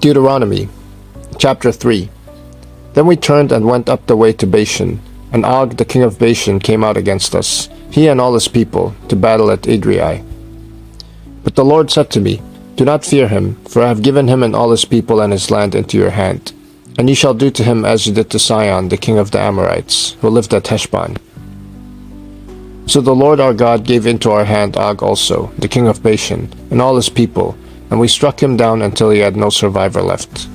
Deuteronomy, chapter 3. Then we turned and went up the way to Bashan, and Og the king of Bashan came out against us, he and all his people, to battle at Edrei. But the Lord said to me, Do not fear him, for I have given him and all his people and his land into your hand. And ye shall do to him as you did to Sihon the king of the Amorites, who lived at Heshbon. So the Lord our God gave into our hand Og also, the king of Bashan, and all his people, and we struck him down until he had no survivor left.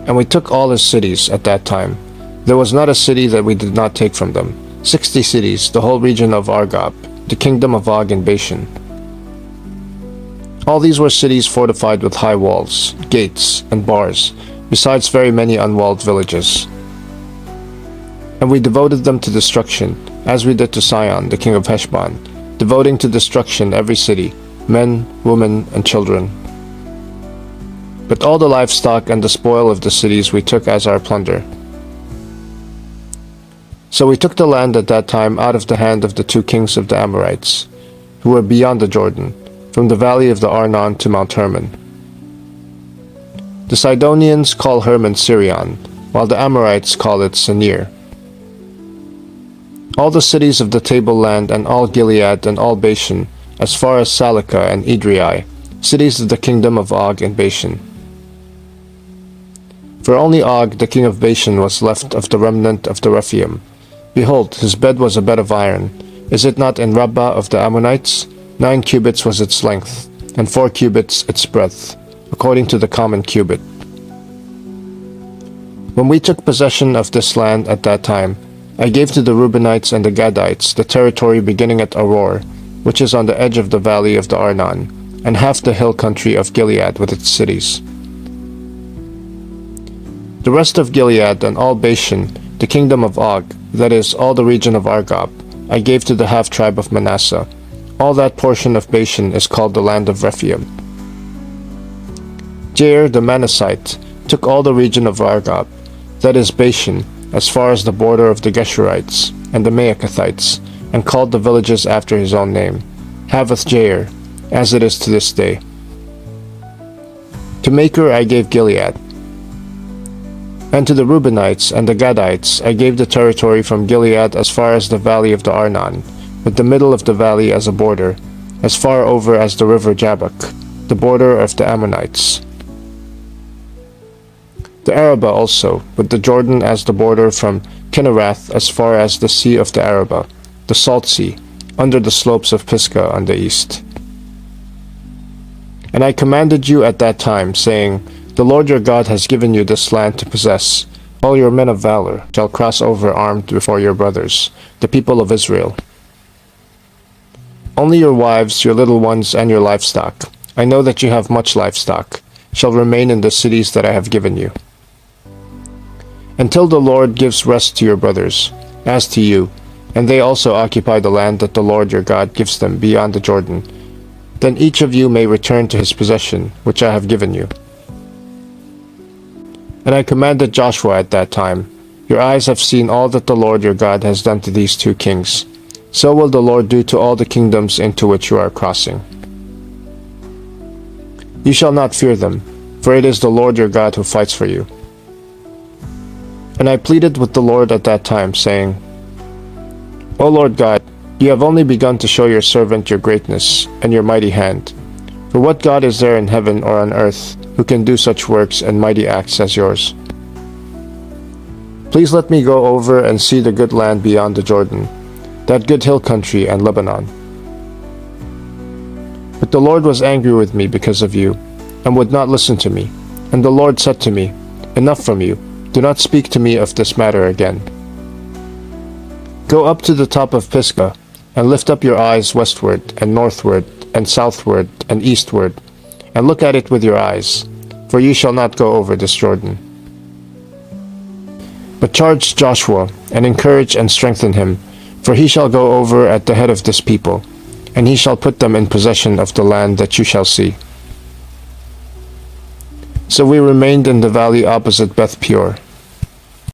And we took all his cities at that time. There was not a city that we did not take from them. 60 cities, the whole region of Argob, the kingdom of Og in Bashan. All these were cities fortified with high walls, gates, and bars, besides very many unwalled villages. And we devoted them to destruction, as we did to Sihon the king of Heshbon, devoting to destruction every city, men, women, and children. But all the livestock and the spoil of the cities we took as our plunder. So we took the land at that time out of the hand of the 2 kings of the Amorites, who were beyond the Jordan, from the valley of the Arnon to Mount Hermon. The Sidonians call Hermon Sirion, while the Amorites call it Senir. All the cities of the tableland and all Gilead and all Bashan, as far as Salecah and Edrei, cities of the kingdom of Og in Bashan. For only Og the king of Bashan was left of the remnant of the Rephaim. Behold, his bed was a bed of iron. Is it not in Rabbah of the Ammonites? 9 cubits was its length, and 4 cubits its breadth, according to the common cubit. When we took possession of this land at that time, I gave to the Reubenites and the Gadites the territory beginning at Aroer, which is on the edge of the valley of the Arnon, and half the hill country of Gilead with its cities. The rest of Gilead and all Bashan, the kingdom of Og, that is, all the region of Argob, I gave to the half-tribe of Manasseh. All that portion of Bashan is called the land of Rephaim. Jair the Manassite took all the region of Argob, that is Bashan, as far as the border of the Geshurites and the Maacathites, and called the villages after his own name, Havoth Jair, as it is to this day. To Machir I gave Gilead. And to the Reubenites and the Gadites I gave the territory from Gilead as far as the valley of the Arnon, with the middle of the valley as a border, as far over as the river Jabbok, the border of the Ammonites. The Arabah also, with the Jordan as the border from Kinnerath as far as the sea of the Arabah, the Salt Sea, under the slopes of Pisgah on the east. And I commanded you at that time, saying, The Lord your God has given you this land to possess. All your men of valor shall cross over armed before your brothers, the people of Israel. Only your wives, your little ones, and your livestock, I know that you have much livestock, shall remain in the cities that I have given you. Until the Lord gives rest to your brothers, as to you, and they also occupy the land that the Lord your God gives them beyond the Jordan, then each of you may return to his possession, which I have given you. And I commanded Joshua at that time, Your eyes have seen all that the Lord your God has done to these 2 kings. So will the Lord do to all the kingdoms into which you are crossing. You shall not fear them, for it is the Lord your God who fights for you. And I pleaded with the Lord at that time, saying, O Lord God, you have only begun to show your servant your greatness and your mighty hand. For what God is there in heaven or on earth who can do such works and mighty acts as yours? Please let me go over and see the good land beyond the Jordan, that good hill country and Lebanon. But the Lord was angry with me because of you, and would not listen to me. And the Lord said to me, Enough from you. Do not speak to me of this matter again. Go up to the top of Pisgah, and lift up your eyes westward, and northward, and southward, and eastward, and look at it with your eyes, for you shall not go over this Jordan. But charge Joshua, and encourage and strengthen him, for he shall go over at the head of this people, and he shall put them in possession of the land that you shall see. So we remained in the valley opposite Beth Peor,